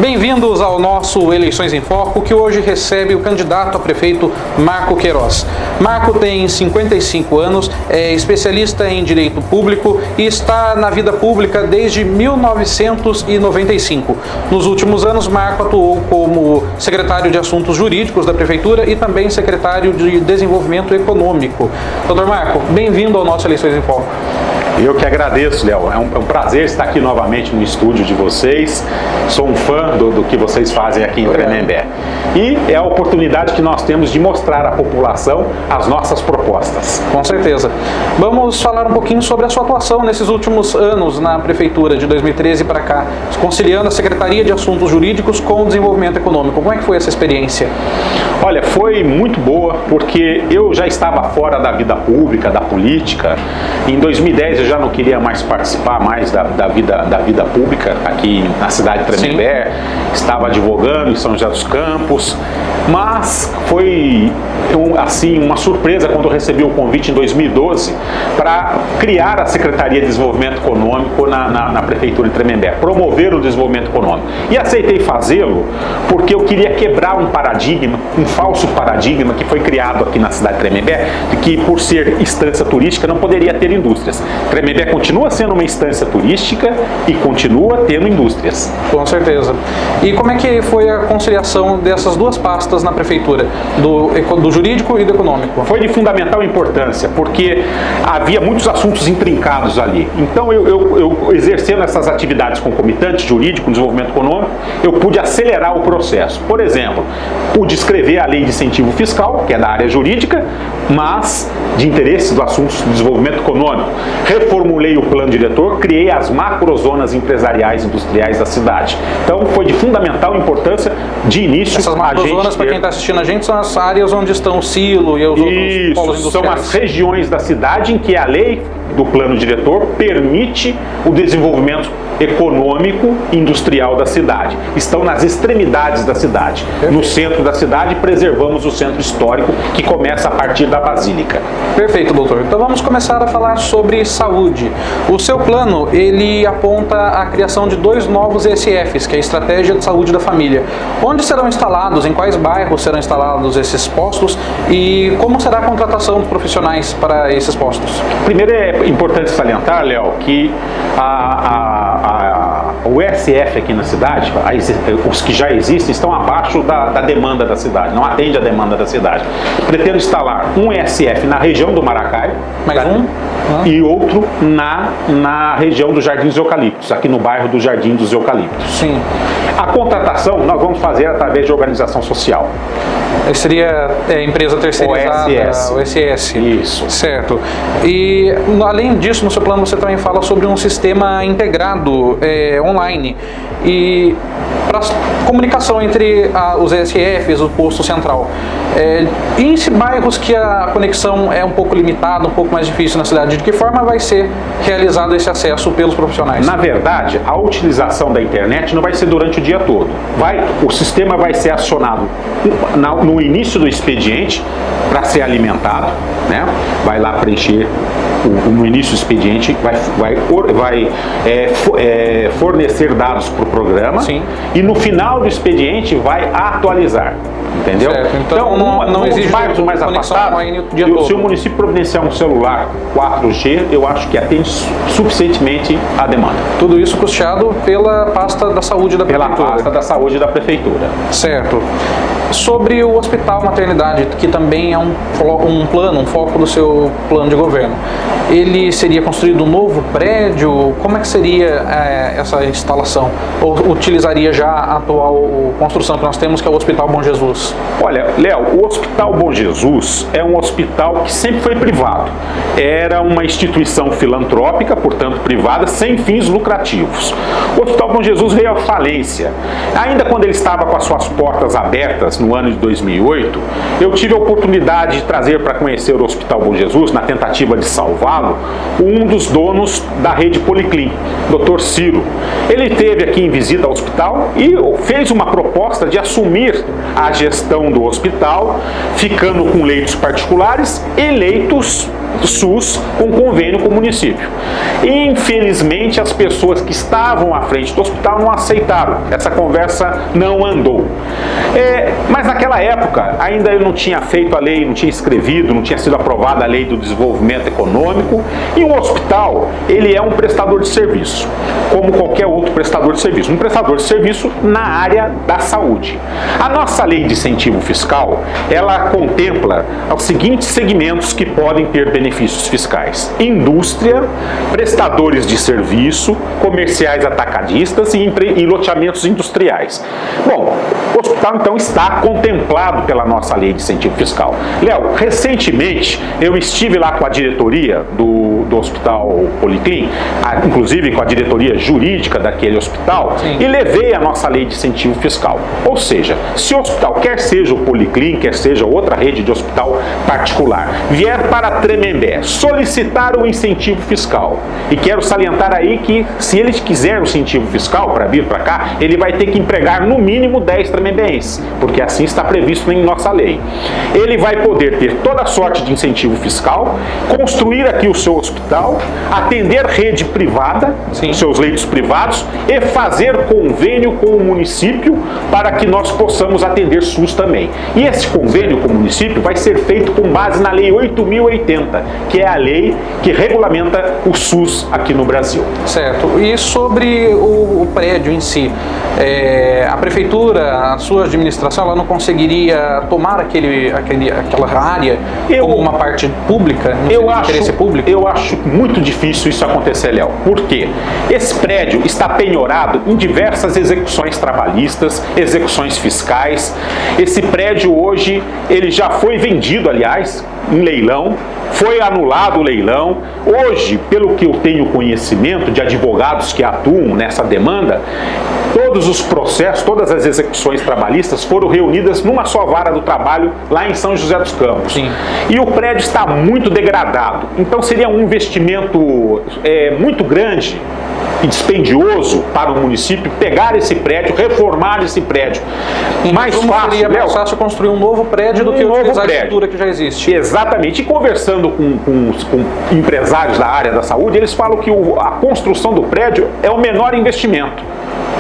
Bem-vindos ao nosso Eleições em Foco, que hoje recebe o candidato a prefeito Marco Queiroz. Marco tem 55 anos, é especialista em direito público e está na vida pública desde 1995. Nos últimos anos, Marco atuou como secretário de Assuntos Jurídicos da Prefeitura e também secretário de Desenvolvimento Econômico. Doutor Marco, bem-vindo ao nosso Eleições em Foco. Eu que agradeço, Léo. É um prazer estar aqui novamente no estúdio de vocês. Sou um fã do que vocês fazem aqui em Tremembé. E é a oportunidade que nós temos de mostrar à população as nossas propostas. Com certeza. Vamos falar um pouquinho sobre a sua atuação nesses últimos anos na Prefeitura, de 2013 para cá, conciliando a Secretaria de Assuntos Jurídicos com o Desenvolvimento Econômico. Como é que foi essa experiência? Olha, foi muito boa, porque eu já estava fora da vida pública, da política. Em 2010 eu já não queria mais participar da vida pública aqui na cidade de Tremembé. Estava advogando em São José dos Campos, mas foi assim uma surpresa quando eu recebi o convite em 2012 para criar a Secretaria de Desenvolvimento Econômico na Prefeitura de Tremembé, promover o desenvolvimento econômico. E aceitei fazê-lo porque eu queria quebrar um paradigma, um falso paradigma que foi criado aqui na cidade de Tremembé, de que por ser instância turística não poderia ter indústrias. Tremembé continua sendo uma instância turística e continua tendo indústrias. Com certeza. E como é que foi a conciliação dessas duas pastas na Prefeitura, do jurídico e do econômico? Foi de fundamental importância, porque havia muitos assuntos intrincados ali. Então, eu exercendo essas atividades concomitantes, jurídico, desenvolvimento econômico, eu pude acelerar o processo. Por exemplo, pude escrever a lei de incentivo fiscal, que é da área jurídica, mas de interesse dos assuntos do desenvolvimento econômico. Reformulei o plano diretor, criei as macrozonas empresariais e industriais da cidade. Então, foi de fundamental importância de início. Essas macrozonas, para quem está assistindo a gente, são as áreas onde estão o silo e os outros polos industriais. São as regiões da cidade em que a lei do plano diretor permite o desenvolvimento econômico e industrial da cidade. Estão nas extremidades da cidade. Perfeito. No centro da cidade, preservamos o centro histórico, que começa a partir da Basílica. Perfeito, doutor. Então vamos começar a falar sobre saúde. O seu plano, ele aponta a criação de 2 novos ESFs, que é a Estratégia de Saúde da Família. Onde serão instalados, em quais bairros serão instalados esses postos e como será a contratação dos profissionais para esses postos? Primeiro é importante salientar, Léo, que o ESF aqui na cidade, os que já existem, estão abaixo da demanda da cidade, não atende a demanda da cidade. Pretendo instalar um ESF na região do Maracaio, e outro na região dos Jardins dos Eucaliptos, aqui no bairro do Jardim dos Eucaliptos. Sim. A contratação nós vamos fazer através de organização social. Seria empresa terceirizada, OSS. Isso. Certo. E além disso, no seu plano você também fala sobre um sistema integrado online e para comunicação entre os ESFs, o posto central. E em bairros que a conexão é um pouco limitada, um pouco mais difícil na cidade, de que forma vai ser realizado esse acesso pelos profissionais? Na verdade, a utilização da internet não vai ser durante o dia todo. O sistema vai ser acionado no início do expediente para ser alimentado, né? Vai lá preencher no início do expediente, vai fornecer dados para o programa. Sim. E no final do expediente vai atualizar. Entendeu? Certo. Então não exige bairros mais afastados. Se o município providenciar um celular 4G, eu acho que atende suficientemente a demanda. Tudo isso custeado pela pasta da saúde da Prefeitura. Pela pasta da saúde da Prefeitura. Certo. Sobre o Hospital Maternidade, que também é um foco do seu plano de governo. Ele seria construído um novo prédio? Como é que seria essa instalação? Ou utilizaria já a atual construção que nós temos, que é o Hospital Bom Jesus? Olha, Léo, o Hospital Bom Jesus é um hospital que sempre foi privado. Era uma instituição filantrópica, portanto privada, sem fins lucrativos. O Hospital Bom Jesus veio à falência. Ainda quando ele estava com as suas portas abertas, no ano de 2008, eu tive a oportunidade de trazer para conhecer o Hospital Bom Jesus, na tentativa de salvá-lo, um dos donos da rede Policlin, Dr. Ciro. Ele esteve aqui em visita ao hospital e fez uma proposta de assumir a gestão do hospital, ficando com leitos particulares e leitos SUS com convênio com o município. E, infelizmente, as pessoas que estavam à frente do hospital não aceitaram. Essa conversa não andou. Mas naquela época, ainda eu não tinha feito a lei, não tinha escrevido, não tinha sido aprovada a lei do desenvolvimento econômico. E um hospital, ele é um prestador de serviço, como qualquer outro prestador de serviço. Um prestador de serviço na área da saúde. A nossa lei de incentivo fiscal, ela contempla os seguintes segmentos que podem ter benefícios fiscais: indústria, prestadores de serviço, comerciais atacadistas e loteamentos industriais. Bom, o hospital então está contemplado pela nossa lei de incentivo fiscal. Léo, recentemente eu estive lá com a diretoria do Hospital Policlin, inclusive com a diretoria jurídica daquele hospital, Sim. E levei a nossa lei de incentivo fiscal. Ou seja, se o hospital, quer seja o Policlin, quer seja outra rede de hospital particular, vier para Tremembé solicitar o incentivo fiscal, e quero salientar aí que se ele quiser o incentivo fiscal para vir para cá, ele vai ter que empregar no mínimo 10 tremembéenses, porque assim está previsto em nossa lei. Ele vai poder ter toda sorte de incentivo fiscal, construir aqui o seu hospital, atender rede privada, Sim. seus leitos privados, e fazer convênio com o município para que nós possamos atender SUS também. E esse convênio com o município vai ser feito com base na Lei 8.080, que é a lei que regulamenta o SUS aqui no Brasil. Certo. E sobre o prédio em si, a prefeitura, a sua administração, ela não conseguiria tomar aquela área como uma parte pública, no interesse público? Eu acho muito difícil isso acontecer, Léo. Por quê? Esse prédio está penhorado em diversas execuções trabalhistas, execuções fiscais. Esse prédio hoje, ele já foi vendido, aliás, em leilão. Foi anulado o leilão. Hoje, pelo que eu tenho conhecimento de advogados que atuam nessa demanda, todos os processos, todas as execuções trabalhistas foram reunidas numa só vara do trabalho lá em São José dos Campos. Sim. E o prédio está muito degradado. Então seria um investimento muito grande e dispendioso para o município pegar esse prédio, reformar esse prédio. Mais fácil, seria mais fácil construir um novo prédio do que utilizar a estrutura que já existe. Exatamente. E conversando com empresários da área da saúde, eles falam que a construção do prédio é o menor investimento.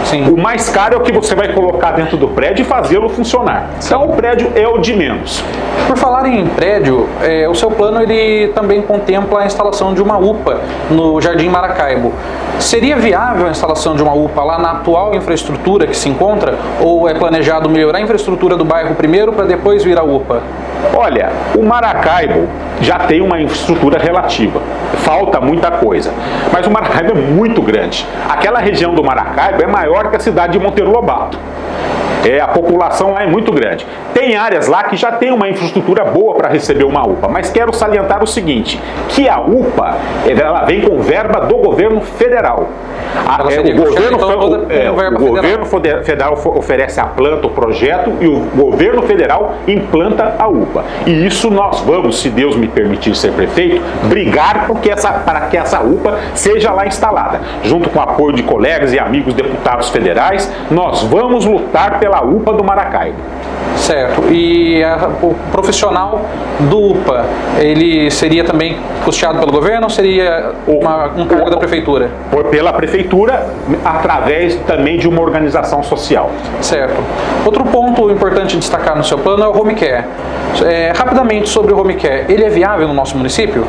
Sim. O mais caro é o que você vai colocar dentro do prédio e fazê-lo funcionar. Então o prédio é o de menos. Por falar em prédio, o seu plano ele também contempla a instalação de uma UPA no Jardim Maracaibo. Seria viável a instalação de uma UPA lá na atual infraestrutura que se encontra? Ou é planejado melhorar a infraestrutura do bairro primeiro para depois vir a UPA? Olha, o Maracaibo já tem uma infraestrutura relativa. Falta muita coisa. Mas o Maracaibo é muito grande. Aquela região do Maracaibo é maior que a cidade de Monteiro Lobato. A população lá é muito grande. Tem áreas lá que já tem uma infraestrutura boa para receber uma UPA, mas quero salientar o seguinte, que a UPA ela vem com verba do governo federal. O governo federal oferece a planta, o projeto, e o governo federal implanta a UPA. E isso nós vamos, se Deus me permitir ser prefeito, brigar para que essa UPA seja lá instalada. Junto com o apoio de colegas e amigos deputados federais, nós vamos lutar pela UPA do Maracaibo. Certo. E o profissional do UPA, ele seria também custeado pelo governo ou seria um cargo da prefeitura? Pela prefeitura, através também de uma organização social. Certo. Outro ponto importante destacar no seu plano é o home care. Rapidamente sobre o home care, ele é viável no nosso município?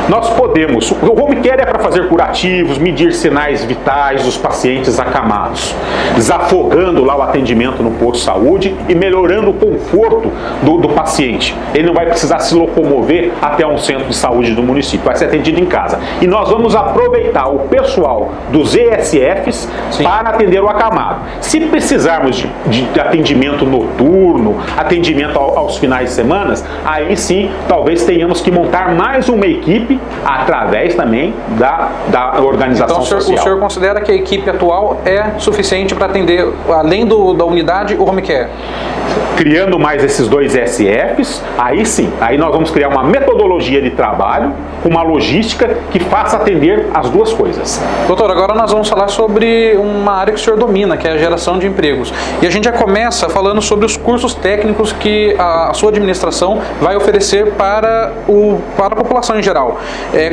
Nós podemos. O home care é para fazer curativos, medir sinais vitais dos pacientes acamados, desafogando lá o atendimento no posto de saúde e melhorando o conforto do paciente. Ele não vai precisar se locomover até um centro de saúde do município, vai ser atendido em casa. E nós vamos aproveitar o pessoal dos ESFs Sim. para atender o acamado. Se precisarmos de atendimento noturno, atendimento aos finais de semana, aí sim, talvez tenhamos que montar mais uma equipe através também da organização social. Então o senhor considera que a equipe atual é suficiente para atender, além da unidade, o home care? criando mais esses 2 SFs, aí sim, aí nós vamos criar uma metodologia de trabalho, uma logística que faça atender as duas coisas. Doutor, agora nós vamos falar sobre uma área que o senhor domina, que é a geração de empregos. E a gente já começa falando sobre os cursos técnicos que a sua administração vai oferecer para a população em geral.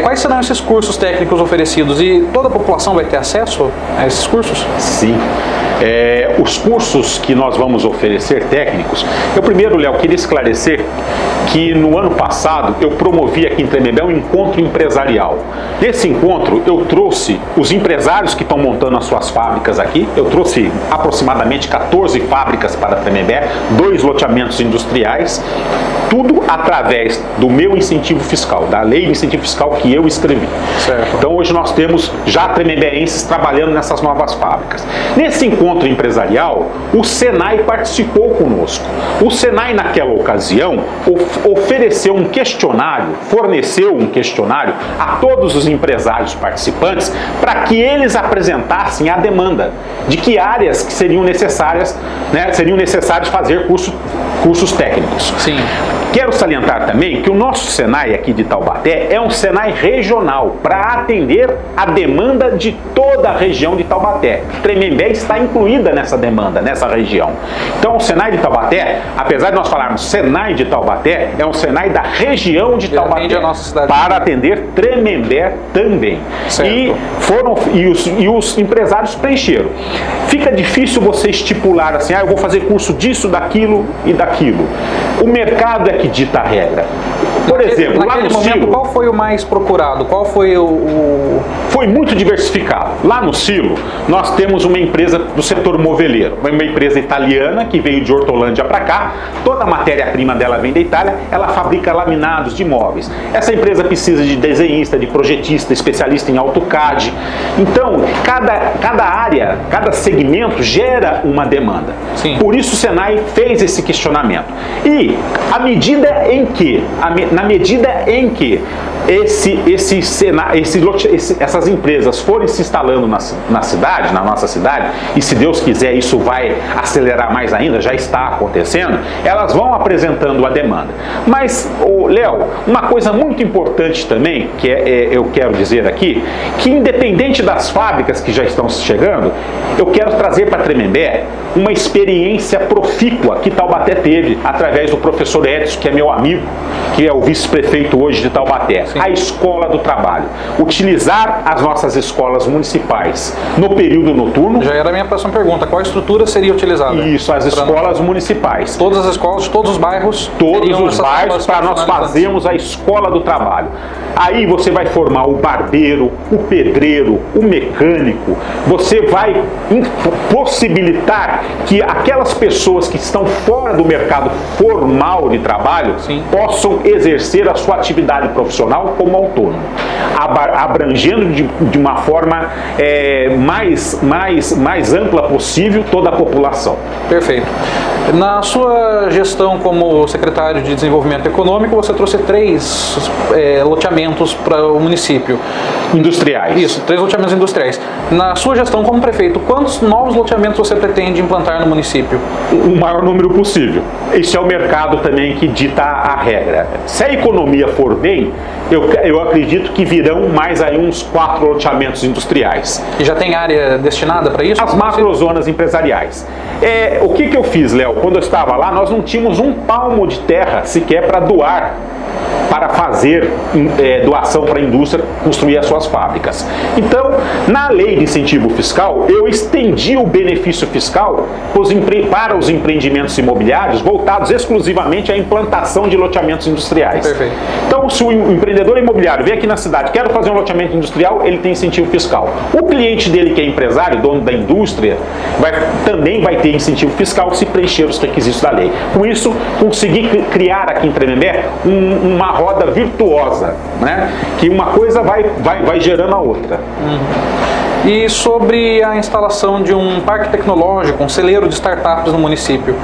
Quais serão esses cursos técnicos oferecidos? E toda a população vai ter acesso a esses cursos? Sim. Os cursos que nós vamos oferecer técnicos, eu primeiro, Léo, queria esclarecer que no ano passado eu promovi aqui em Tremembé um encontro empresarial. Nesse encontro eu trouxe os empresários que estão montando as suas fábricas aqui, eu trouxe aproximadamente 14 fábricas para Tremembé, 2 loteamentos industriais, tudo através do meu incentivo fiscal, da lei de incentivo fiscal que eu escrevi. Certo. Então hoje nós temos já tremembeenses trabalhando nessas novas fábricas. Nesse encontro empresarial, o Senai participou conosco. O Senai naquela ocasião ofereceu um questionário, forneceu um questionário a todos os empresários participantes para que eles apresentassem a demanda de que áreas que seriam necessários fazer cursos técnicos. Sim. Quero salientar também que o nosso Senai aqui de Taubaté é um Senai regional para atender a demanda de toda a região de Taubaté. Tremembé está incluída nessa demanda, nessa região. Então o Senai de Taubaté, apesar de nós falarmos Senai de Taubaté, é um Senai da região de Taubaté, a nossa cidade para atender Tremembé também. Certo. E os empresários preencheram. Fica difícil você estipular assim, eu vou fazer curso disso, daquilo e daquilo. O mercado é que dita a regra. Por exemplo, lá no Silo, qual foi o mais procurado? Qual foi o... Foi muito diversificado. Lá no Silo, nós temos uma empresa do setor moveleiro, uma empresa italiana que veio de Hortolândia para cá. Toda a matéria-prima dela vem da Itália, ela fabrica laminados de móveis. Essa empresa precisa de desenhista, de projetista, especialista em AutoCAD. Então, cada área, cada segmento gera uma demanda. Sim. Por isso o Senai fez esse questionamento. E na medida em que essas empresas forem se instalando na cidade, na nossa cidade, e se Deus quiser isso vai acelerar mais ainda, já está acontecendo, elas vão apresentando a demanda. Mas, Léo, uma coisa muito importante também, que eu quero dizer aqui, que independente das fábricas que já estão chegando, eu quero trazer para Tremembé uma experiência profícua que Taubaté teve através do professor Edson, que é meu amigo, que é o vice-prefeito hoje de Taubaté. Sim. A Escola do Trabalho. Utilizar as nossas escolas municipais no período noturno. Já era a minha próxima pergunta. Qual estrutura seria utilizada? Isso, as escolas municipais. Todas as escolas de todos os bairros? Todos os bairros, para nós fazermos a Escola do Trabalho. Aí você vai formar o barbeiro, o pedreiro, o mecânico. Você vai possibilitar que aquelas pessoas que estão fora do mercado formal de trabalho Sim. possam exercer a sua atividade profissional como autônomo, abrangendo de uma forma mais ampla possível toda a população. Perfeito. Na sua gestão como secretário de Desenvolvimento Econômico, você trouxe 3 loteamentos para o município. Industriais. Isso, 3 loteamentos industriais. Na sua gestão como prefeito, quantos novos loteamentos você pretende implantar no município? O maior número possível. Esse é o mercado também que dita a regra. Se a economia for bem, eu acredito que virão mais aí uns 4 loteamentos industriais. E já tem área destinada para isso? As macrozonas empresariais. O que eu fiz, Léo? Quando eu estava lá, nós não tínhamos um palmo de terra sequer para doar, para fazer doação para a indústria construir as suas fábricas. Então, na lei de incentivo fiscal, eu estendi o benefício fiscal para os empreendimentos imobiliários voltados exclusivamente à implantação de loteamentos industriais. Perfeito. Então, se o empreendedor imobiliário vem aqui na cidade, quer fazer um loteamento industrial, ele tem incentivo fiscal. O cliente dele, que é empresário, dono da indústria, também vai ter incentivo fiscal se preencher os requisitos da lei. Com isso, consegui criar aqui em Tremembé uma roda virtuosa, né? Que uma coisa vai gerando a outra. E sobre a instalação de um parque tecnológico, um celeiro de startups no município,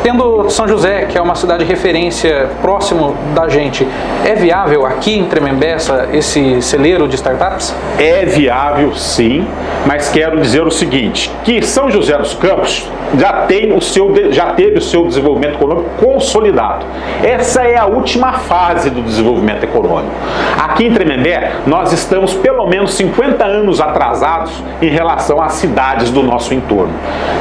tendo São José, que é uma cidade de referência próximo da gente, é viável aqui em Tremembé esse celeiro de startups? É viável, sim, mas quero dizer o seguinte, que São José dos Campos já teve o seu desenvolvimento econômico consolidado. Essa é a última fase do desenvolvimento econômico. Aqui em Tremembé, nós estamos pelo menos 50 anos atrasados em relação às cidades do nosso entorno.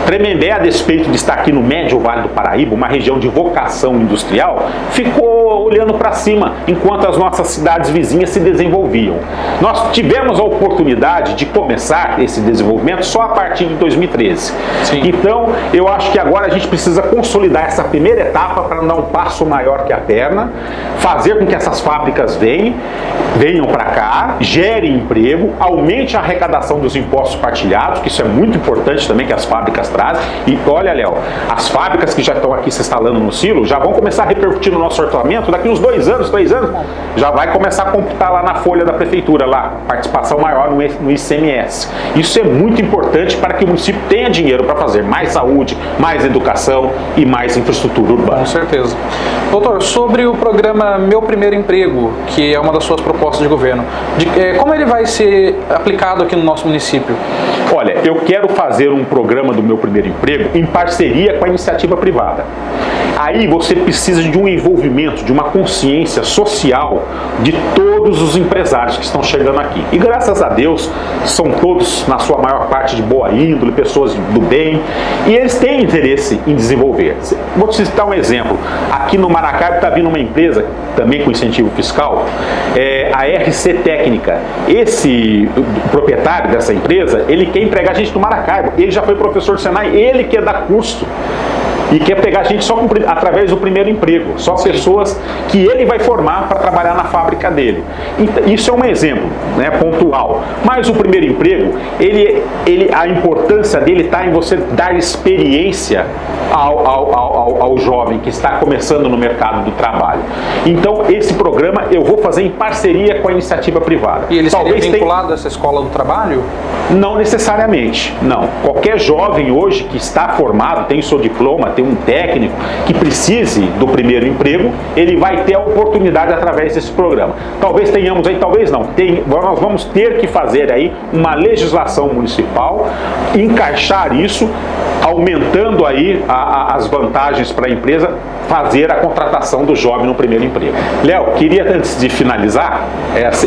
Tremembé, a despeito de estar aqui no Médio Vale do Paraíba, uma região de vocação industrial, ficou olhando para cima enquanto as nossas cidades vizinhas se desenvolviam. Nós tivemos a oportunidade de começar esse desenvolvimento só a partir de 2013. Sim. Então, eu acho que agora a gente precisa consolidar essa primeira etapa para dar um passo maior que a perna, fazer com que essas fábricas venham para cá, gerem emprego, aumente a arrecadação dos impostos partilhados, que isso é muito importante também que as fábricas trazem. E olha, Léo, as fábricas que já estão aqui se instalando no silo já vão começar a repercutir no nosso orçamento daqui uns 2 anos, 3 anos, já vai começar a computar lá na folha da prefeitura, lá, participação maior no ICMS. Isso é muito importante para que o município tenha dinheiro para fazer mais saúde, mais educação e mais infraestrutura urbana. Com certeza. Doutor, sobre o programa Meu Primeiro Emprego, que é uma das suas propostas de governo, como ele vai ser aplicado aqui no nosso município? Olha, eu quero fazer um programa do Meu Primeiro Emprego em parceria com a iniciativa privada. Aí você precisa de um envolvimento, de uma consciência social de todos os empresários que estão chegando aqui. E graças a Deus, são todos, na sua maior parte, de boa índole, pessoas do bem, e eles têm interesse em desenvolver. Vou te citar um exemplo. Aqui no Maracaibo está vindo uma empresa, também com incentivo fiscal, a RC Técnica. Esse proprietário dessa empresa, ele quer empregar a gente no Maracaibo. Ele já foi professor do Senai, ele quer dar curso. E quer pegar a gente só através do primeiro emprego. Só pessoas que ele vai formar para trabalhar na fábrica dele. Isso é um exemplo, né, pontual. Mas o primeiro emprego, a importância dele está em você dar experiência ao jovem que está começando no mercado do trabalho. Então, esse programa eu vou fazer em parceria com a iniciativa privada. E ele seria vinculado a essa escola do trabalho? Não necessariamente, não. Qualquer jovem hoje que está formado, tem o seu diploma, tem um técnico que precise do primeiro emprego, ele vai ter a oportunidade através desse programa. Talvez tenhamos aí, talvez não. Nós vamos ter que fazer aí uma legislação municipal, encaixar isso, aumentando aí as vantagens para a empresa fazer a contratação do jovem no primeiro emprego. Léo, queria, antes de finalizar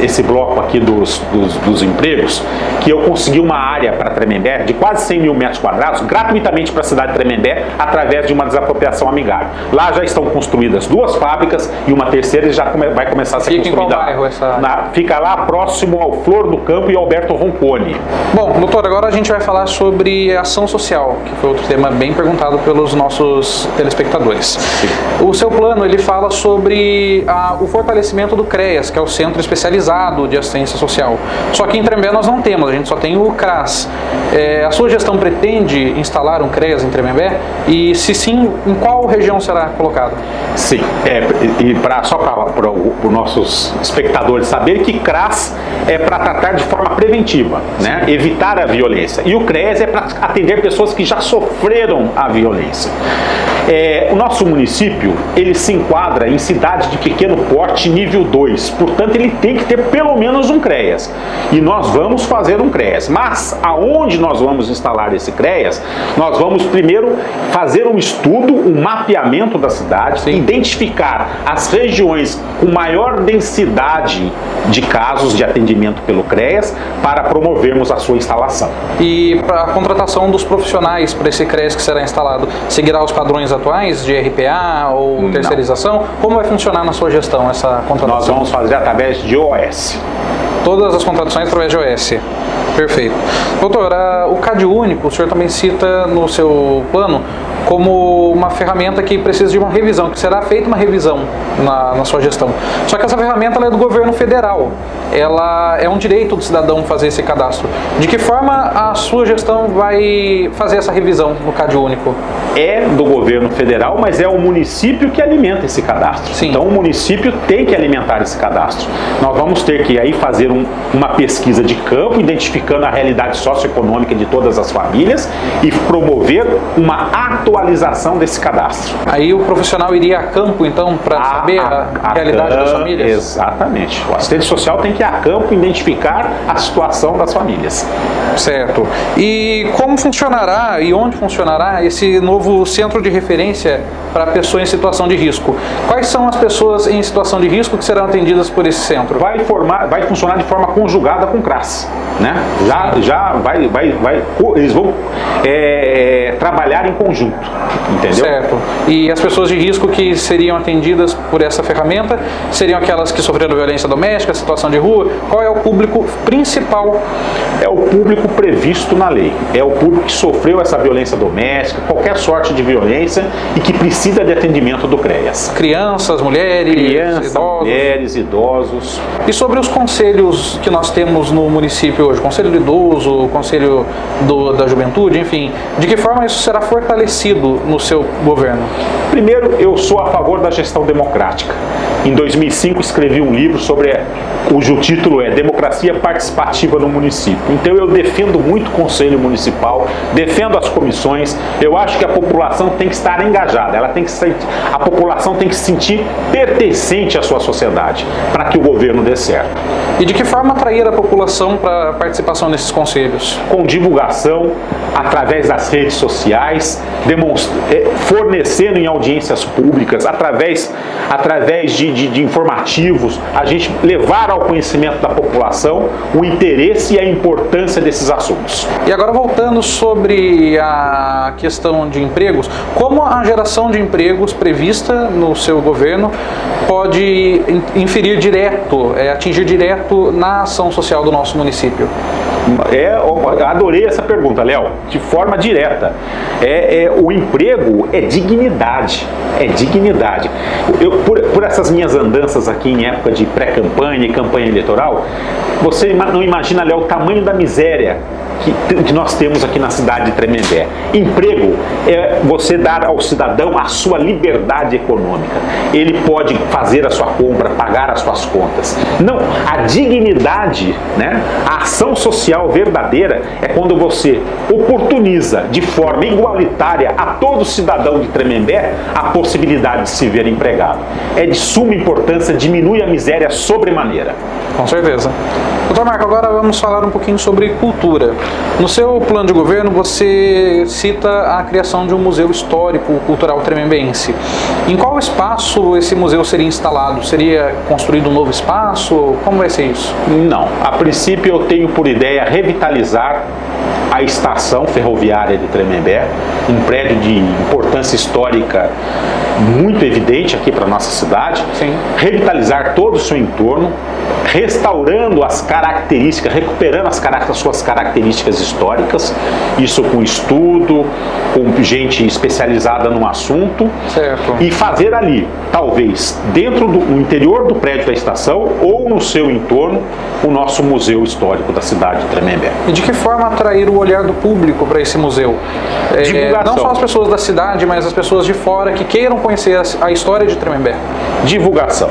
esse bloco aqui dos empregos, que eu consegui uma área para Tremembé de quase 100 mil metros quadrados, gratuitamente para a cidade de Tremembé, através de uma desapropriação amigável. Lá já estão construídas 2 fábricas e uma terceira já vai começar a ser construída. Fica em qual bairro essa área? Fica lá próximo ao Flor do Campo e Alberto Romponi. Bom, doutor, agora a gente vai falar sobre ação social, que foi outro tema bem perguntado pelos nossos telespectadores. Sim. O seu plano, ele fala sobre o fortalecimento do CREAS, que é o Centro Especializado de Assistência Social. Só que em Tremembé nós não temos, a gente só tem o CRAS. A sua gestão pretende instalar um CREAS em Tremembé? E se sim, em qual região será colocado? Sim, e só para os nossos espectadores saberem que CRAS é para tratar de forma preventiva, né? Evitar a violência. E o CREAS é para atender pessoas que já sofreram a violência. O nosso município, ele se enquadra em cidade de pequeno porte nível 2, portanto ele tem que ter pelo menos um CREAS. E nós vamos fazer um CREAS. Mas aonde nós vamos instalar esse CREAS? Nós vamos primeiro fazer um estudo, um mapeamento da cidade, sim, identificar as regiões com maior densidade de casos de atendimento pelo CREAS para promovermos a sua instalação. E para a contratação dos profissionais para esse CREAS que será instalado, seguirá os padrões atuais de RPA ou terceirização? Não. Como vai funcionar na sua gestão essa contratação? Nós vamos fazer através de OS. Todas as contratações através de OS. Perfeito. Doutor, o CAD único, o senhor também cita no seu plano como uma ferramenta que precisa de uma revisão, que será feita uma revisão na sua gestão. Só que essa ferramenta ela é do governo federal. Ela é um direito do cidadão fazer esse cadastro. De que forma a sua gestão vai fazer essa revisão no CadÚnico? É do governo federal, mas é o município que alimenta esse cadastro. Sim. Então o município tem que alimentar esse cadastro. Nós vamos ter que aí fazer uma pesquisa de campo, identificando a realidade socioeconômica de todas as famílias e promover uma atualização desse cadastro. Aí o profissional iria a campo, então, para saber a realidade das famílias? Exatamente. O assistente social tem que ir a campo identificar a situação das famílias. Certo. E como funcionará e onde funcionará esse novo centro de referência para pessoas em situação de risco? Quais são as pessoas em situação de risco que serão atendidas por esse centro? Vai funcionar de forma conjugada com o CRAS, né? Eles vão trabalhar em conjunto, entendeu? Certo. E as pessoas de risco que seriam atendidas por essa ferramenta seriam aquelas que sofreram violência doméstica, situação de rua? Qual é o público principal? É o público previsto na lei. É o público que sofreu essa violência doméstica, qualquer sorte de violência e que precisa de atendimento do CREAS. Crianças, mulheres, idosos. E sobre os conselhos que nós temos no município hoje, Conselho do Idoso, Conselho da Juventude, enfim, de que forma isso será fortalecido no seu governo? Primeiro, eu sou a favor da gestão democrática. Em 2005 escrevi um livro cujo título é Democracia Participativa no Município. Então eu defendo muito o Conselho Municipal, defendo as comissões. Eu acho que a população tem que estar engajada, a população tem que se sentir pertencente à sua sociedade para que o governo dê certo. E de que forma atrair a população para a participação nesses conselhos? Com divulgação, através das redes sociais, fornecendo em audiências públicas, através de informativos, a gente levar ao conhecimento da população o interesse e a importância desses assuntos. E agora voltando sobre a questão de empregos, como a geração de empregos prevista no seu governo pode atingir direto na ação social do nosso município? Eu adorei essa pergunta, Léo. De forma direta. O emprego é dignidade. É dignidade. Por essas minhas andanças aqui em época de pré-campanha e campanha eleitoral, você não imagina, Léo, o tamanho da miséria que nós temos aqui na cidade de Tremembé. Emprego é você dar ao cidadão a sua liberdade econômica. Ele pode fazer a sua compra, pagar as suas contas. Não, a dignidade, né? A ação social verdadeira é quando você oportuniza de forma igualitária a todo cidadão de Tremembé a possibilidade de se ver empregado. É de suma importância, diminui a miséria sobremaneira. Com certeza. Doutor Marco, agora vamos falar um pouquinho sobre cultura. No seu plano de governo, você cita a criação de um museu histórico cultural tremembense. Em qual espaço esse museu seria instalado? Seria construído um novo espaço? Como vai ser isso? Não. A princípio, eu tenho por ideia revitalizar a estação ferroviária de Tremembé, um prédio de importância histórica muito evidente aqui para a nossa cidade. Sim. Revitalizar todo o seu entorno, restaurando as características, recuperando as suas características históricas, isso com estudo, com gente especializada no assunto. Certo. E fazer ali, talvez, no interior do prédio da estação ou no seu entorno, o nosso museu histórico da cidade de Tremembé. E de que forma atrair o olhar do público para esse museu? Divulgação. Não só as pessoas da cidade, mas as pessoas de fora que queiram conhecer a história de Tremembé. Divulgação.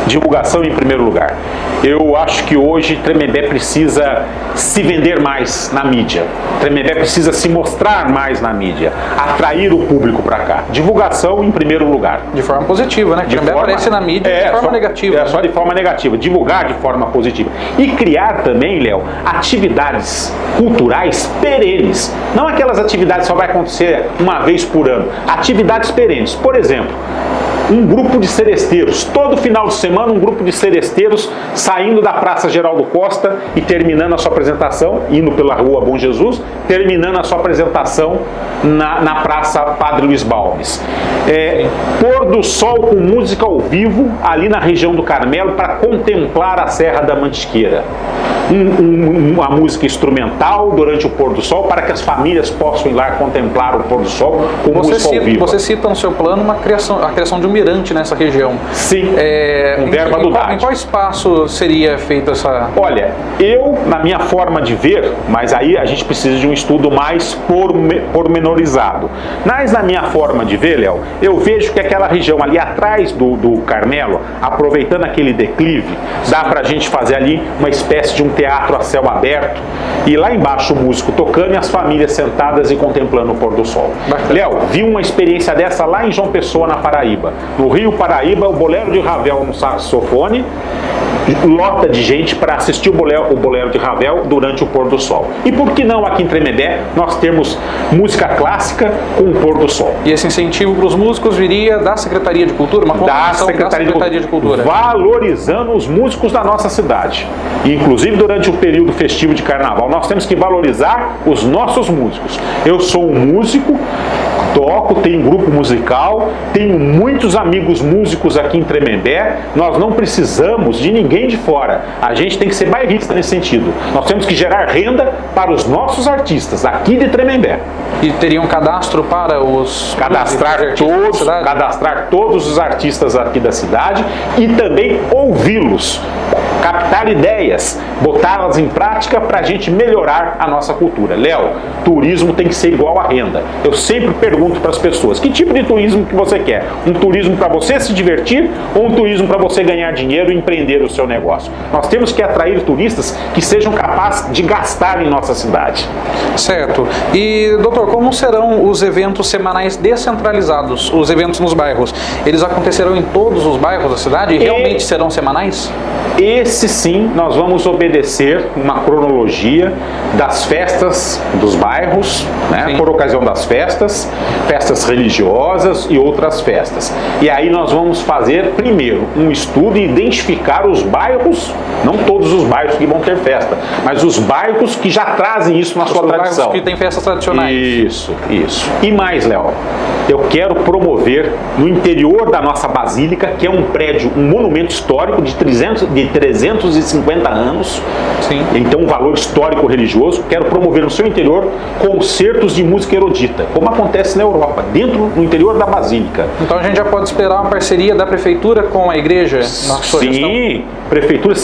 Divulgação em primeiro lugar. Eu acho que hoje Tremembé precisa se vender mais na mídia. Tremembé precisa se mostrar mais na mídia, atrair o público para cá. Divulgação em primeiro lugar. De forma positiva, né? Tremembé aparece na mídia de forma negativa. Só de forma negativa. Divulgar de forma positiva. E criar também, Léo, atividades culturais perenes. Não aquelas atividades que só vai acontecer uma vez por ano. Atividades perenes. Por exemplo, um grupo de seresteiros. Todo final de semana, um grupo de seresteiros saindo da Praça Geraldo Costa e terminando a sua apresentação, indo pela Rua Bom Jesus, terminando a sua apresentação na Praça Padre Luiz Balmes. Pôr do sol com música ao vivo, ali na região do Carmelo, para contemplar a Serra da Mantiqueira. Uma música instrumental durante o pôr do sol, para que as famílias possam ir lá contemplar o pôr do sol com música ao vivo. Você cita no seu plano a criação de um mirante nessa região. Sim, com verba do DAD. Em qual espaço seria feita essa... Olha, eu, na minha forma de ver, mas aí a gente precisa de um estudo mais pormenorizado. Mas na minha forma de ver, Léo, eu vejo que aquela região ali atrás do Carmelo, aproveitando aquele declive, dá pra gente fazer ali uma espécie de um teatro a céu aberto, e lá embaixo o músico tocando e as famílias sentadas e contemplando o pôr do sol. Léo, vi uma experiência dessa lá em João Pessoa, na Paraíba. No Rio Paraíba, o Bolero de Ravel no saxofone, lota de gente para assistir o bolero de Ravel durante o pôr do sol. E por que não aqui em Tremembé nós temos música clássica com o pôr do sol? E esse incentivo para os músicos viria da Secretaria de Cultura? Uma da Secretaria de Cultura. Valorizando os músicos da nossa cidade. E, inclusive durante o período festivo de carnaval, nós temos que valorizar os nossos músicos. Eu sou um músico, toco, tenho um grupo musical, tenho muitos amigos músicos aqui em Tremembé. Nós não precisamos de ninguém de fora. A gente tem que ser bairrista nesse sentido. Nós temos que gerar renda para os nossos artistas aqui de Tremembé. E teria um cadastro para os... Cadastrar todos os artistas aqui da cidade e também ouvi-los, captar ideias, botá-las em prática para a gente melhorar a nossa cultura. Léo, turismo tem que ser igual à renda. Eu sempre pergunto para as pessoas, que tipo de turismo que você quer? Um turismo para você se divertir ou um turismo para você ganhar dinheiro e empreender o seu negócio? Nós temos que atrair turistas que sejam capazes de gastar em nossa cidade. Certo. E, doutor, como serão os eventos semanais descentralizados, os eventos nos bairros? Eles acontecerão em todos os bairros da cidade e realmente serão semanais? Esse sim, nós vamos obedecer uma cronologia das festas dos bairros, né, por ocasião das festas religiosas e outras festas. E aí nós vamos fazer, primeiro, um estudo e identificar os bairros, não todos os bairros que vão ter festa, mas os bairros que já trazem isso na sua tradição. Bairros que têm festas tradicionais. Isso. E mais, Léo, eu quero promover no interior da nossa basílica, que é um prédio, um monumento histórico de 350 anos, sim. Então um valor histórico religioso, quero promover no seu interior concertos de música erudita, como acontece na Europa, no interior da basílica. Então a gente já pode esperar uma parceria da prefeitura com a igreja na sua gestão? Sim, prefeitura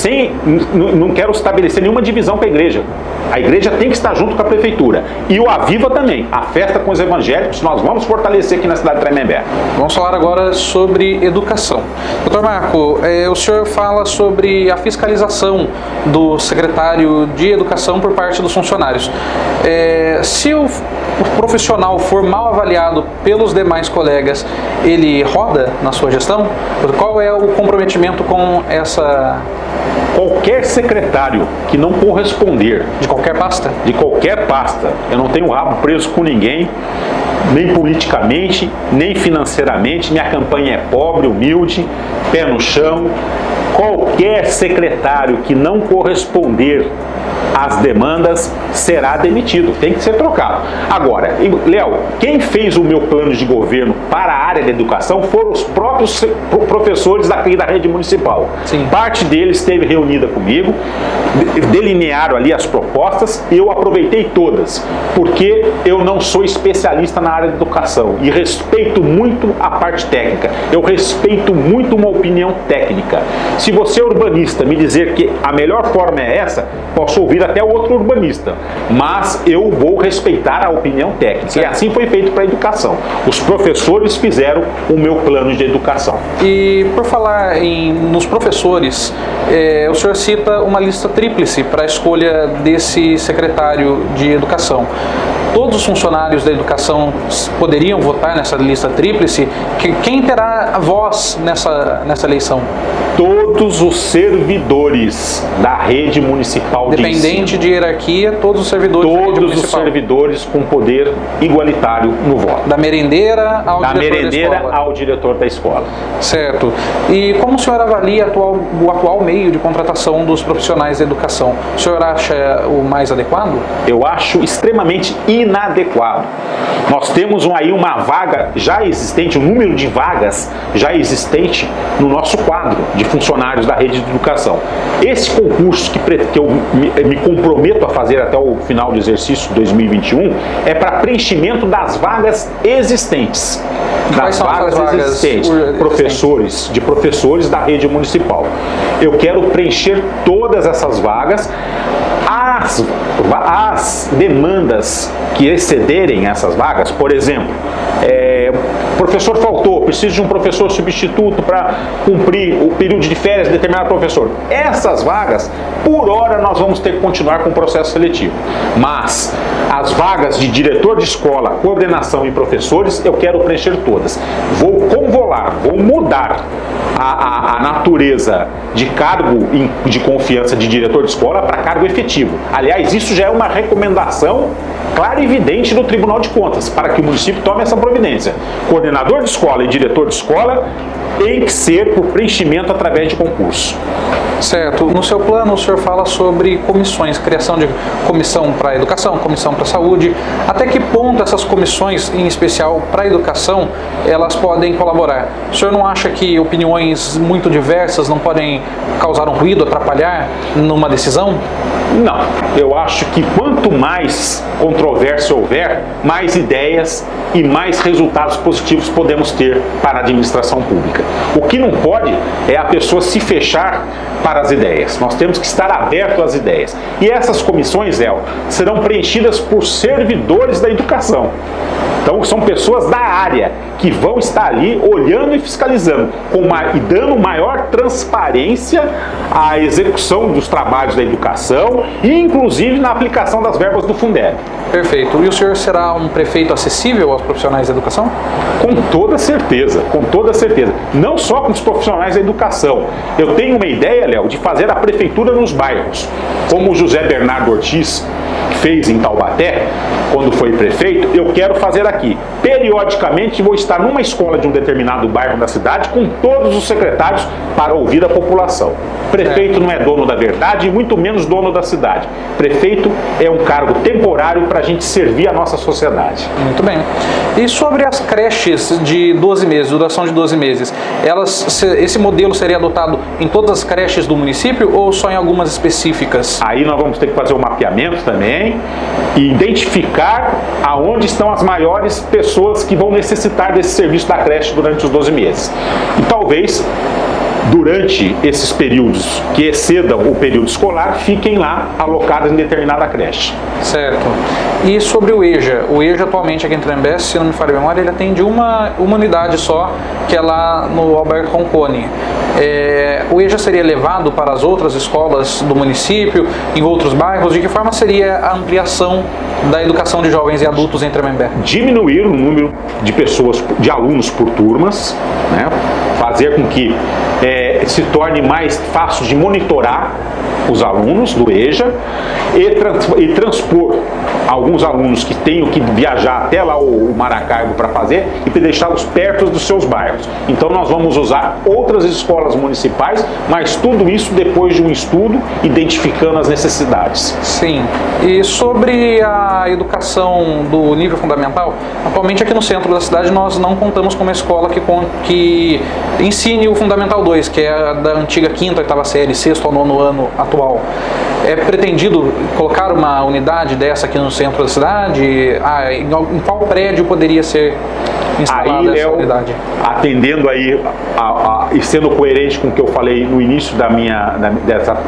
não quero estabelecer nenhuma divisão com a igreja. A igreja tem que estar junto com a prefeitura. E o Aviva também, a festa com os evangélicos, nós vamos fortalecer aqui na cidade de Tremembé. Vamos falar agora sobre educação. Doutor Marco, o senhor fala sobre a fiscalização do secretário de Educação por parte dos funcionários. Se o profissional for mal avaliado pelos demais colegas, ele roda na sua gestão? Qual é o comprometimento com essa... Qualquer secretário que não corresponder... De qualquer pasta? De qualquer pasta. Eu não tenho rabo preso com ninguém, nem politicamente, nem financeiramente. Minha campanha é pobre, humilde, pé no chão. Qualquer secretário que não corresponder às demandas será demitido, tem que ser trocado. Agora, Léo, quem fez o meu plano de governo para a área da educação foram os próprios professores daqui da rede municipal. Sim. Parte deles esteve reunida comigo, delinearam ali as propostas, eu aproveitei todas, porque eu não sou especialista na área da educação e respeito muito a parte técnica, eu respeito muito uma opinião técnica. Se você é urbanista me dizer que a melhor forma é essa, posso ouvir até o outro urbanista, mas eu vou respeitar a opinião técnica. Certo. E assim foi feito para a educação. Os professores fizeram o meu plano de educação. E por falar nos professores, o senhor cita uma lista tríplice para a escolha desse secretário de educação. Todos os funcionários da educação poderiam votar nessa lista tríplice? Quem terá a voz nessa eleição? Todos os servidores da rede municipal de ensino. Independente de hierarquia, todos os servidores da rede municipal. Todos os servidores com poder igualitário no voto. Da merendeira ao diretor da escola. Certo. E como o senhor avalia o atual meio de contratação dos profissionais da educação? O senhor acha o mais adequado? Eu acho extremamente inadequado. Nós temos aí uma vaga já existente, um número de vagas já existente no nosso quadro de funcionários da rede de educação. Esse concurso que eu me comprometo a fazer até o final do exercício 2021 é para preenchimento das vagas existentes. Quais são essas vagas de professores da rede municipal. Eu quero preencher todas essas vagas. As demandas que excederem essas vagas, por exemplo, professor faltou, preciso de um professor substituto para cumprir o período de férias de determinado professor. Essas vagas, por hora, nós vamos ter que continuar com o processo seletivo. Mas as vagas de diretor de escola, coordenação e professores, eu quero preencher todas. Vou convolar, vou mudar a natureza de cargo de confiança de diretor de escola para cargo efetivo. Aliás, isso já é uma recomendação clara e evidente do Tribunal de Contas, para que o município tome essa providência. Coordenador de escola e diretor de escola tem que ser por preenchimento através de concurso. Certo. No seu plano, o senhor fala sobre comissões, criação de comissão para a educação, comissão para a saúde. Até que ponto essas comissões, em especial para a educação, elas podem colaborar? O senhor não acha que opiniões muito diversas não podem causar um ruído, atrapalhar numa decisão? Não. Eu acho que quanto mais controvérsia houver, mais ideias e mais resultados positivos podemos ter para a administração pública. O que não pode é a pessoa se fechar para as ideias. Nós temos que estar abertos às ideias. E essas comissões, serão preenchidas por servidores da educação. Então, são pessoas da área que vão estar ali olhando e fiscalizando e dando maior transparência à execução dos trabalhos da educação e, inclusive, na aplicação das verbas do Fundeb. Perfeito. E o senhor será um prefeito acessível aos profissionais da educação? Com toda certeza, com toda certeza. Não só com os profissionais da educação. Eu tenho uma ideia, Léo, de fazer a prefeitura nos bairros. Como o José Bernardo Ortiz fez em Taubaté, quando foi prefeito, eu quero fazer aqui. Periodicamente vou estar numa escola de um determinado bairro da cidade com todos os secretários para ouvir a população. Prefeito não é dono da verdade e muito menos dono da cidade. Prefeito é um cargo temporário para a gente servir a nossa sociedade. Muito bem. E sobre as creches de 12 meses, duração de 12 meses, esse modelo seria adotado em todas as creches do município ou só em algumas específicas? Aí nós vamos ter que fazer um mapeamento também e identificar aonde estão as maiores pessoas que vão necessitar desse serviço da creche durante os 12 meses. E talvez durante esses períodos que excedam o período escolar, fiquem lá alocados em determinada creche. Certo. E sobre o EJA? O EJA atualmente aqui em Tremembé, se não me falha a memória, ele atende uma unidade só, que é lá no Alberto Roncone. O EJA seria levado para as outras escolas do município, em outros bairros? De que forma seria a ampliação da educação de jovens e adultos em Tremembé? Diminuir o número de pessoas, de alunos por turmas, né? Fazer com que se torne mais fácil de monitorar os alunos do EJA e transpor alguns alunos que tenham que viajar até lá o Maracaibo para fazer e deixá-los perto dos seus bairros. Então nós vamos usar outras escolas municipais, mas tudo isso depois de um estudo, identificando as necessidades. Sim. E sobre a educação do nível fundamental, atualmente aqui no centro da cidade nós não contamos com uma escola que ensine o Fundamental 2, que é da antiga 5ª, 8ª série, 6º ao 9º ano atual. É pretendido colocar uma unidade dessa aqui no centro da cidade? Em qual prédio poderia ser instalada essa unidade? Atendendo aí e sendo coerente com o que eu falei no início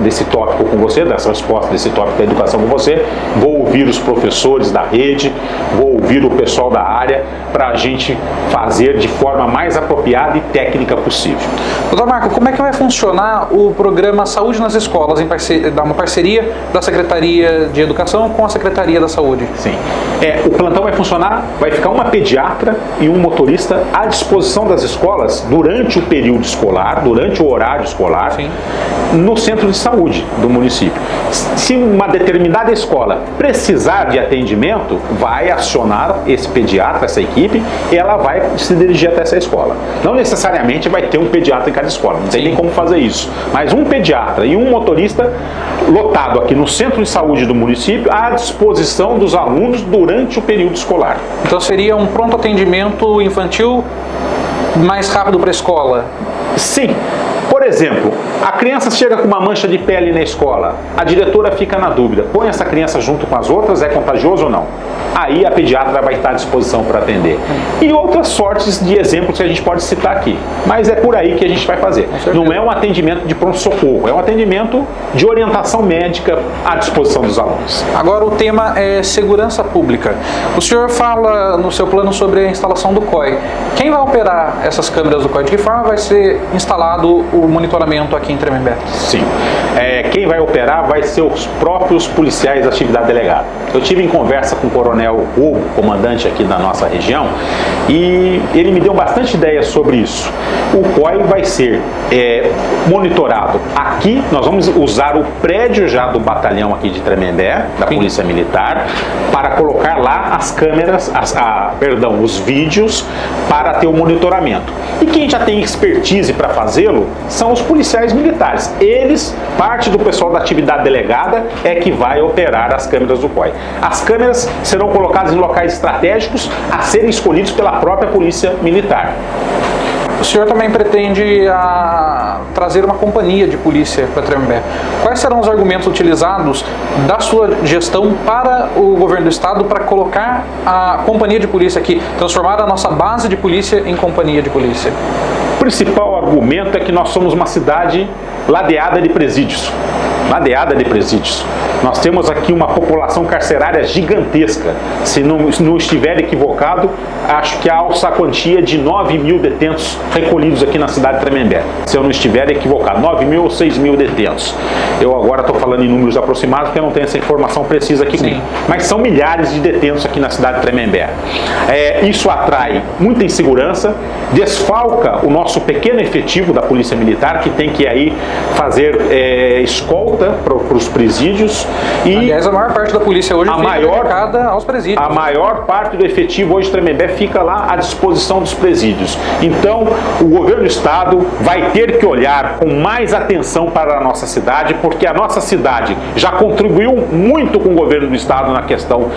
desse tópico com você, dessa resposta desse tópico da educação com você, vou ouvir os professores da rede, vou ouvir o pessoal da área para a gente fazer de forma mais apropriada e técnica possível. Doutor Marco, como é que vai funcionar o programa Saúde nas Escolas, uma parceria da Secretaria de Educação com a Secretaria da Saúde? Sim. O plantão vai funcionar, vai ficar uma pediatra e um motorista à disposição das escolas durante o período escolar, durante o horário escolar, Sim. no centro de saúde do município. Se uma determinada escola precisar de atendimento, vai acionar esse pediatra, essa equipe, e ela vai se dirigir até essa escola. Não necessariamente vai ter um pediatra em cada escola, não tem nem como fazer isso. Mas um pediatra e um motorista lotado aqui no centro de saúde do município à disposição dos alunos durante o período escolar. Então seria um pronto atendimento infantil mais rápido para a escola? Sim. Por exemplo, a criança chega com uma mancha de pele na escola, a diretora fica na dúvida, põe essa criança junto com as outras, é contagioso ou não? Aí a pediatra vai estar à disposição para atender. E outras sortes de exemplos que a gente pode citar aqui. Mas é por aí que a gente vai fazer. Não é um atendimento de pronto-socorro, é um atendimento de orientação médica à disposição dos alunos. Agora o tema é segurança pública. O senhor fala no seu plano sobre a instalação do COI. Quem vai operar essas câmeras do COI? De que forma vai ser instalado o monitoramento aqui em Tremembé? Sim. Quem vai operar vai ser os próprios policiais da atividade delegada. Eu tive em conversa com o Coronel Hugo, comandante aqui da nossa região, e ele me deu bastante ideia sobre isso. O COI vai ser monitorado. Aqui nós vamos usar o prédio já do batalhão aqui de Tremembé, da Polícia Militar, para colocar lá as câmeras, os vídeos, para ter o monitoramento. E quem já tem expertise para fazê-lo são os policiais militares. Eles, parte do pessoal da atividade delegada, é que vai operar as câmeras do COI. As câmeras serão colocadas em locais estratégicos a serem escolhidos pela própria Polícia Militar. O senhor também pretende trazer uma companhia de polícia para Tremembé. Quais serão os argumentos utilizados da sua gestão para o governo do estado para colocar a companhia de polícia aqui, transformar a nossa base de polícia em companhia de polícia? O principal argumento é que nós somos uma cidade ladeada de presídios. Ladeada de presídios. Nós temos aqui uma população carcerária gigantesca. Se não estiver equivocado, acho que alça a quantia de 9 mil detentos recolhidos aqui na cidade de Tremembé. Se eu não estiver equivocado, 9 mil ou 6 mil detentos. Eu agora estou falando em números aproximados porque eu não tenho essa informação precisa aqui comigo. Mas são milhares de detentos aqui na cidade de Tremembé. Isso atrai muita insegurança, desfalca o nosso pequeno efetivo da Polícia Militar, que tem que aí fazer escolta para os presídios. E aliás, a maior parte da polícia hoje fica dedicada aos presídios. A maior parte do efetivo hoje de Tremembé fica lá à disposição dos presídios. Então, o governo do estado vai ter que olhar com mais atenção para a nossa cidade, porque a nossa cidade já contribuiu muito com o governo do estado na questão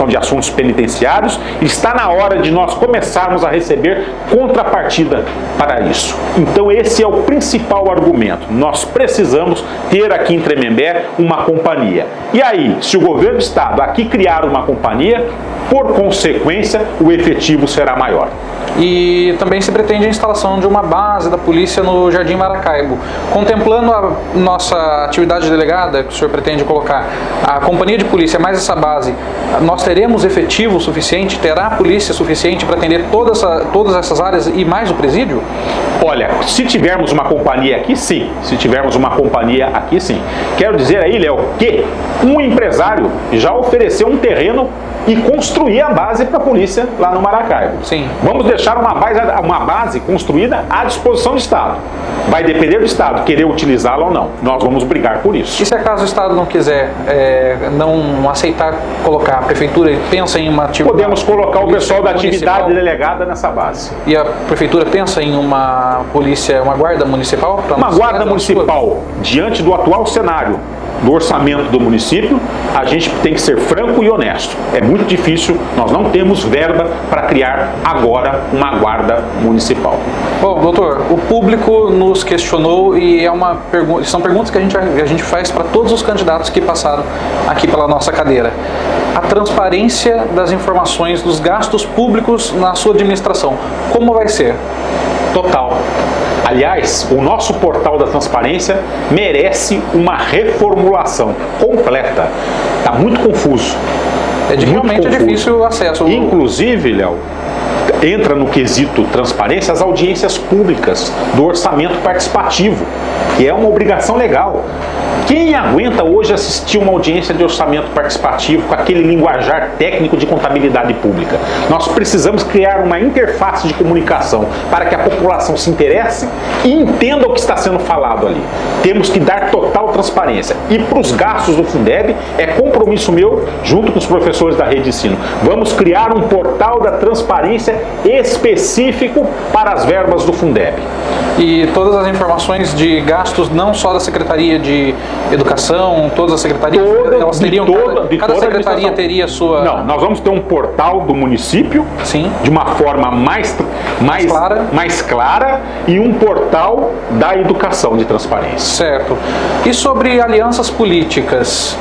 de assuntos penitenciários. Está na hora de nós começarmos a receber contrapartida para isso. Então, esse é o principal argumento. Nós precisamos ter aqui em Tremembé uma companhia. E aí, se o governo do estado aqui criar uma companhia, por consequência, o efetivo será maior. E também se pretende a instalação de uma base da polícia no Jardim Maracaibo. Contemplando a nossa atividade delegada, que o senhor pretende colocar, a companhia de polícia mais essa base, nós teremos efetivo suficiente, terá polícia suficiente para atender todas essas áreas e mais o presídio? Olha, se tivermos uma companhia aqui, sim. Se tivermos uma companhia aqui, sim. Quero dizer aí, Léo, que um empresário já ofereceu um terreno e construir a base para a polícia lá no Maracaibo. Sim. Vamos deixar uma base construída à disposição do Estado. Vai depender do Estado querer utilizá-la ou não. Nós vamos brigar por isso. E se acaso o Estado não quiser, não aceitar colocar, a Prefeitura pensa em uma atividade... Podemos colocar o pessoal da atividade delegada nessa base. E a Prefeitura pensa em uma polícia, uma guarda municipal? Uma guarda municipal, diante do atual cenário do orçamento do município, a gente tem que ser franco e honesto. É muito difícil, nós não temos verba para criar agora uma guarda municipal. Bom, doutor, o público nos questionou e são perguntas que a gente faz para todos os candidatos que passaram aqui pela nossa cadeira. A transparência das informações dos gastos públicos na sua administração, como vai ser? Total. Aliás, o nosso portal da transparência merece uma reformulação completa. Está muito confuso. Realmente é difícil o acesso. Inclusive, Léo, entra no quesito transparência as audiências públicas do orçamento participativo, que é uma obrigação legal. Quem aguenta hoje assistir uma audiência de orçamento participativo com aquele linguajar técnico de contabilidade pública? Nós precisamos criar uma interface de comunicação para que a população se interesse e entenda o que está sendo falado ali. Temos que dar total transparência. E para os gastos do Fundeb, é compromisso meu, junto com os professores da rede de ensino, vamos criar um portal da transparência específico para as verbas do Fundeb. E todas as informações de gastos, não só da Secretaria de Educação, todas as secretarias, elas teriam, cada secretaria teria sua... Não, nós vamos ter um portal do município, sim, de uma forma mais clara, e um portal da educação de transparência. Certo. E sobre alianças políticas?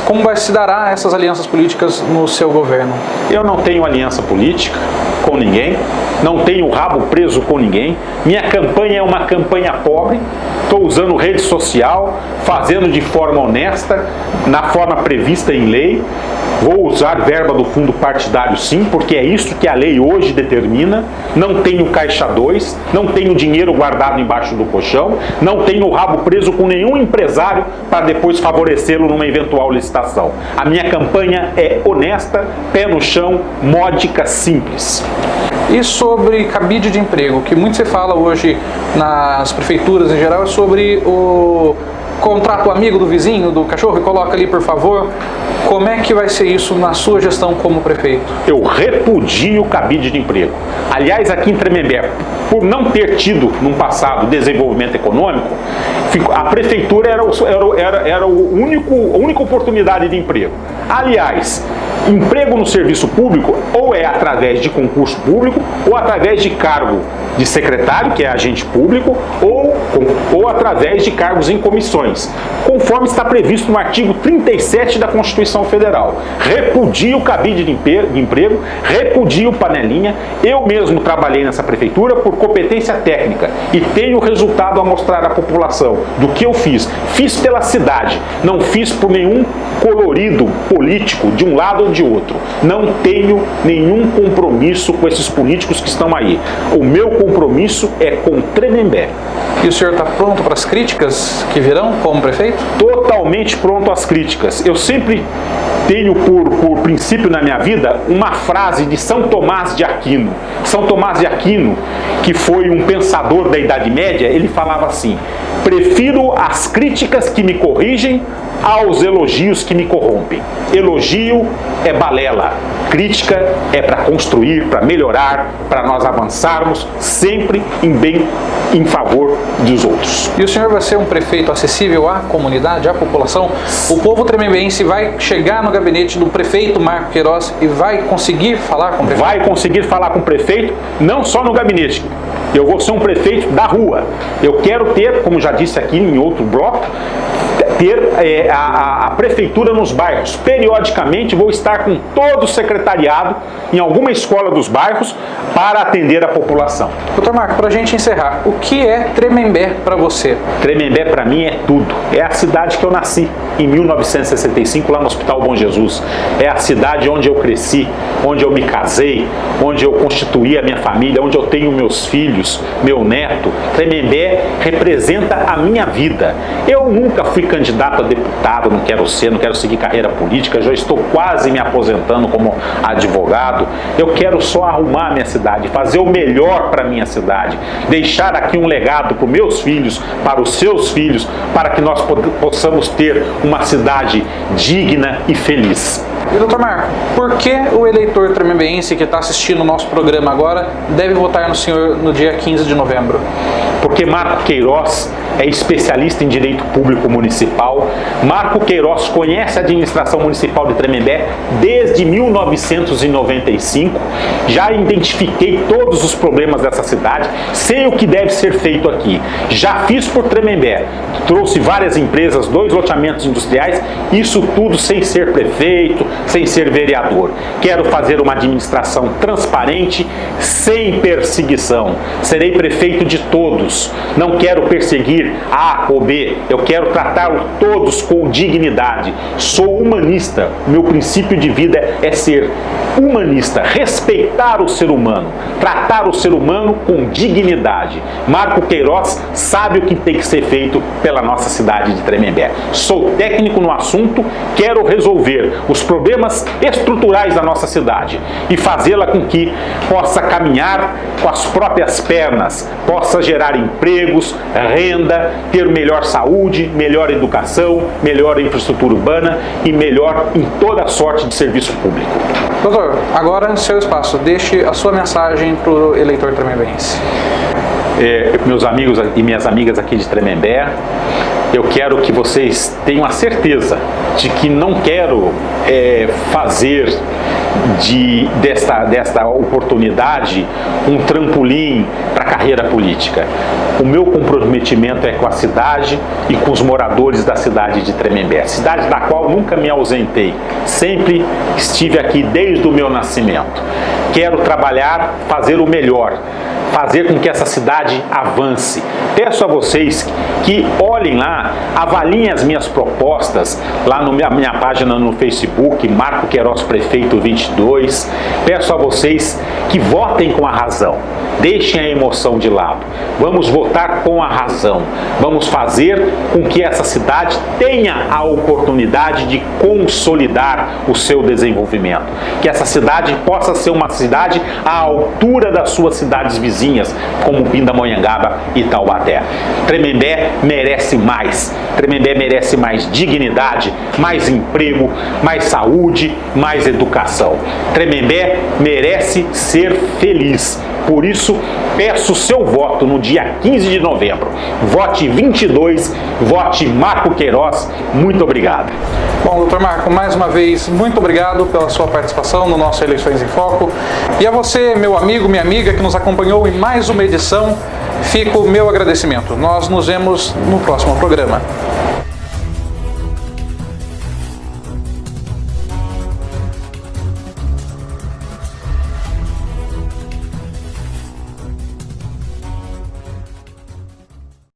Como vai se dará essas alianças políticas no seu governo? Eu não tenho aliança política com ninguém, não tenho rabo preso com ninguém, minha campanha é uma campanha pobre, estou usando rede social, fazendo de forma honesta, na forma prevista em lei. Vou usar verba do fundo partidário sim, porque é isso que a lei hoje determina. Não tenho caixa 2, não tenho dinheiro guardado embaixo do colchão, não tenho o rabo preso com nenhum empresário para depois favorecê-lo numa eventual licitação. A minha campanha é honesta, pé no chão, módica, simples. E sobre cabide de emprego, que muito se fala hoje nas prefeituras em geral, é sobre o contrato amigo do vizinho, do cachorro, e coloca ali, por favor. Como é que vai ser isso na sua gestão como prefeito? Eu repudio o cabide de emprego. Aliás, aqui em Tremembé, por não ter tido, num passado, desenvolvimento econômico, a prefeitura era a única oportunidade de emprego. Aliás, emprego no serviço público ou é através de concurso público ou através de cargo de secretário, que é agente público, ou através de cargos em comissões, conforme está previsto no artigo 37 da Constituição Federal. Repudio o cabide de emprego, repudio panelinha. Eu mesmo trabalhei nessa prefeitura por competência técnica e tenho resultado a mostrar à população do que eu fiz. Fiz pela cidade, não fiz por nenhum colorido político de um lado ou de outro. Não tenho nenhum compromisso com esses políticos que estão aí. O meu compromisso é com Tremembé. E o senhor está pronto para as críticas que virão como prefeito? Totalmente pronto às críticas. Eu sempre tenho por princípio na minha vida uma frase de São Tomás de Aquino. São Tomás de Aquino, que foi um pensador da Idade Média, ele falava assim: prefiro as críticas que me corrigem aos elogios que me corrompem. Elogio é balela, crítica é para construir, para melhorar, para nós avançarmos sempre em favor dos outros. E o senhor vai ser um prefeito acessível à comunidade, à população? O povo tremembense vai chegar no gabinete do prefeito Marco Queiroz e vai conseguir falar com o prefeito? Vai conseguir falar com o prefeito, não só no gabinete. Eu vou ser um prefeito da rua. Eu quero ter, como já disse aqui em outro bloco, ter a prefeitura nos bairros. Periodicamente vou estar com todo o secretariado em alguma escola dos bairros para atender a população. Doutor Marco, para a gente encerrar, o que é Tremembé para você? Tremembé para mim é tudo. É a cidade que eu nasci em 1965 lá no Hospital Bom Jesus. É a cidade onde eu cresci, onde eu me casei, onde eu constituí a minha família, onde eu tenho meus filhos, meu neto. Tremembé representa a minha vida. Eu nunca fui candidato a deputado, não quero seguir carreira política, já estou quase me aposentando como advogado. Eu quero só arrumar a minha cidade, fazer o melhor para a minha cidade, deixar aqui um legado para os meus filhos, para os seus filhos, para que nós possamos ter uma cidade digna e feliz. E doutor Marco, por que o eleitor tremembense que está assistindo o nosso programa agora deve votar no senhor no dia 15 de novembro? Porque Marco Queiroz é especialista em direito público municipal. Marco Queiroz conhece a administração municipal de Tremembé desde 1995. Já identifiquei todos os problemas dessa cidade, sei o que deve ser feito aqui. Já fiz por Tremembé, trouxe várias empresas, 2 loteamentos industriais, isso tudo sem ser prefeito, sem ser vereador. Quero fazer uma administração transparente, sem perseguição. Serei prefeito de todos. Não quero perseguir A ou B. Eu quero tratar todos com dignidade. Sou humanista. Meu princípio de vida é ser humanista, respeitar o ser humano, tratar o ser humano com dignidade. Marco Queiroz sabe o que tem que ser feito pela nossa cidade de Tremembé. Sou técnico no assunto, quero resolver os problemas estruturais da nossa cidade e fazê-la com que possa caminhar com as próprias pernas, possa gerar empregos, renda, ter melhor saúde, melhor educação, melhor infraestrutura urbana e melhor em toda sorte de serviço público. Doutor, agora seu espaço. Deixe a sua mensagem para o eleitor tremembense. Meus amigos e minhas amigas aqui de Tremembé, eu quero que vocês tenham a certeza de que não quero fazer desta oportunidade um trampolim para a carreira política. O meu comprometimento é com a cidade e com os moradores da cidade de Tremembé, cidade da qual nunca me ausentei, sempre estive aqui desde o meu nascimento. Quero trabalhar, fazer o melhor, fazer com que essa cidade avance. Peço a vocês que olhem lá, avaliem as minhas propostas lá na minha página no Facebook, Marco Queiroz Prefeito 22. Peço a vocês que votem com a razão. Deixem a emoção de lado. Vamos votar com a razão. Vamos fazer com que essa cidade tenha a oportunidade de consolidar o seu desenvolvimento. Que essa cidade possa ser uma cidade à altura das suas cidades vizinhas, como Pindamonhangaba e Taubaté. Tremembé merece mais. Tremembé merece mais dignidade, mais emprego, mais saúde, mais educação. Tremembé merece ser feliz. Por isso, peço seu voto no dia 15 de novembro. Vote 22, vote Marco Queiroz. Muito obrigado. Bom, doutor Marco, mais uma vez, muito obrigado pela sua participação no nosso Eleições em Foco. E a você, meu amigo, minha amiga, que nos acompanhou em mais uma edição, fica o meu agradecimento. Nós nos vemos no próximo programa.